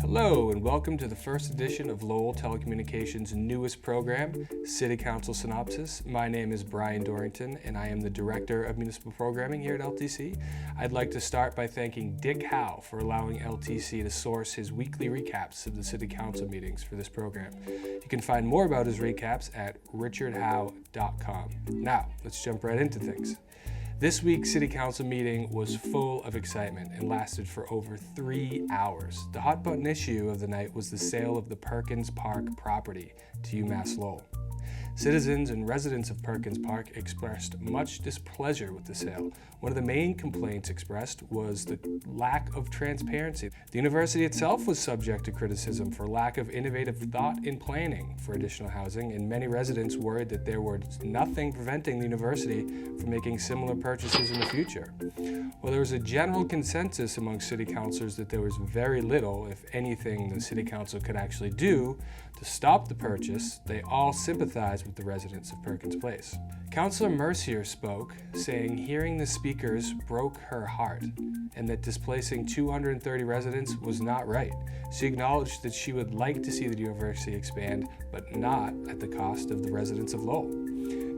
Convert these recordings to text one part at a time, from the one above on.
Hello and welcome to the first edition of Lowell Telecommunications' newest program, City Council Synopsis. My name is Brian Dorrington and I am the Director of Municipal Programming here at LTC. I'd like to start by thanking Dick Howe for allowing LTC to source his weekly recaps of the City Council meetings for this program. You can find more about his recaps at richardhowe.com. Now, let's jump right into things. This week's City Council meeting was full of excitement and lasted for over 3 hours. The hot button issue of the night was the sale of the Perkins Park property to UMass Lowell. Citizens and residents of Perkins Park expressed much displeasure with the sale. One of the main complaints expressed was the lack of transparency. The university itself was subject to criticism for lack of innovative thought in planning for additional housing, and many residents worried that there was nothing preventing the university from making similar purchases in the future. While there was a general consensus among city councilors that there was very little, if anything, the city council could actually do to stop the purchase, they all sympathized with the residents of Perkins Place. Councilor Mercier spoke, saying hearing the speakers broke her heart and that displacing 230 residents was not right. She acknowledged that she would like to see the university expand, but not at the cost of the residents of Lowell.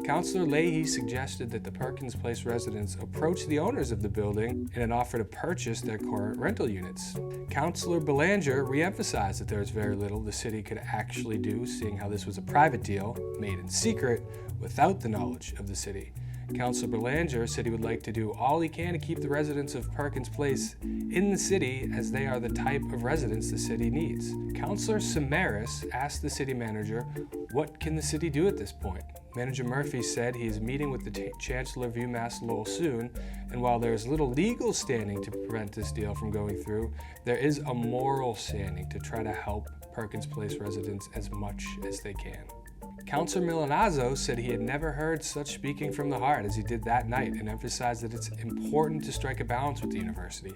Councilor Leahy suggested that the Perkins Place residents approach the owners of the building in an offer to purchase their current rental units. Councilor Belanger re-emphasized that there was very little the city could actually do, seeing how this was a private deal, made in secret, without the knowledge of the city. Councilor Belanger said he would like to do all he can to keep the residents of Perkins Place in the city, as they are the type of residents the city needs. Councilor Samaras asked the city manager, what can the city do at this point? Manager Murphy said he is meeting with the Chancellor of UMass Lowell soon, and while there is little legal standing to prevent this deal from going through, there is a moral standing to try to help Perkins Place residents as much as they can. Councilor Milanazzo said he had never heard such speaking from the heart as he did that night, and emphasized that it's important to strike a balance with the university.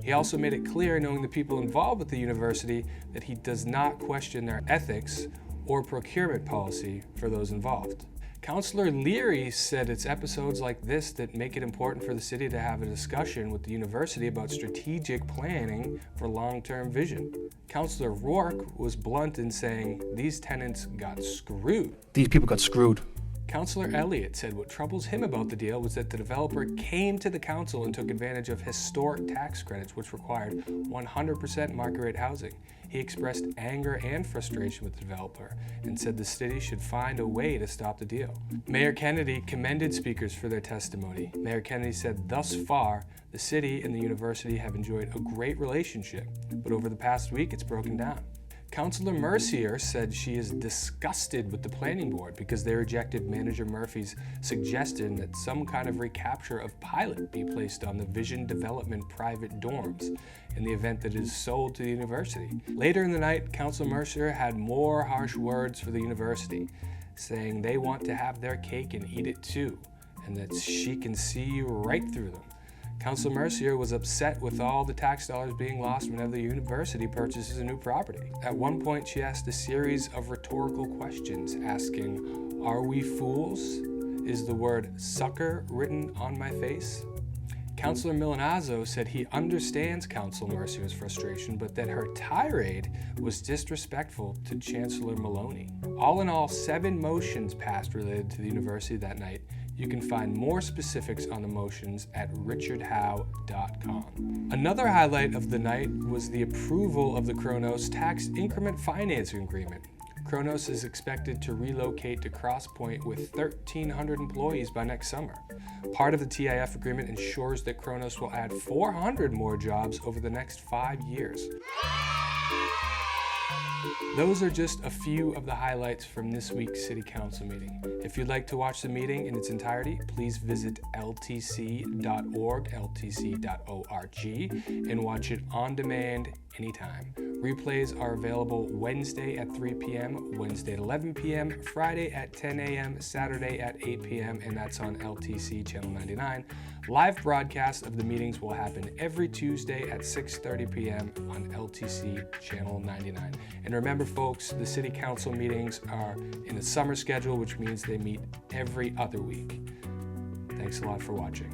He also made it clear, knowing the people involved with the university, that he does not question their ethics or procurement policy for those involved. Councilor Leary said it's episodes like this that make it important for the city to have a discussion with the university about strategic planning for long-term vision. Councilor Rourke was blunt in saying these tenants got screwed. These people got screwed. Councilor Elliott said what troubles him about the deal was that the developer came to the council and took advantage of historic tax credits which required 100% market rate housing. He expressed anger and frustration with the developer and said the city should find a way to stop the deal. Mayor Kennedy commended speakers for their testimony. Mayor Kennedy said thus far, the city and the university have enjoyed a great relationship, but over the past week it's broken down. Councilor Mercier said she is disgusted with the planning board because they rejected Manager Murphy's suggestion that some kind of recapture of pilot be placed on the Vision Development private dorms in the event that it is sold to the university. Later in the night, Councilor Mercier had more harsh words for the university, saying they want to have their cake and eat it too, and that she can see right through them. Councilor Mercier was upset with all the tax dollars being lost whenever the university purchases a new property. At one point, she asked a series of rhetorical questions, asking, "Are we fools? Is the word sucker written on my face?" Councilor Milanazzo said he understands Councilor Mercier's frustration, but that her tirade was disrespectful to Chancellor Maloney. All in all, 7 motions passed related to the university that night. You can find more specifics on the motions at richardhowe.com. Another highlight of the night was the approval of the Kronos tax increment financing agreement. Kronos is expected to relocate to Cross Point with 1,300 employees by next summer. Part of the TIF agreement ensures that Kronos will add 400 more jobs over the next 5 years. Those are just a few of the highlights from this week's City Council meeting. If you'd like to watch the meeting in its entirety, please visit ltc.org, ltc.org, and watch it on demand anytime. Replays are available Wednesday at 3 p.m., Wednesday at 11 p.m., Friday at 10 a.m., Saturday at 8 p.m., and that's on LTC Channel 99. Live broadcasts of the meetings will happen every Tuesday at 6:30 p.m. on LTC Channel 99. And remember, folks, the City Council meetings are in a summer schedule, which means they meet every other week. Thanks a lot for watching.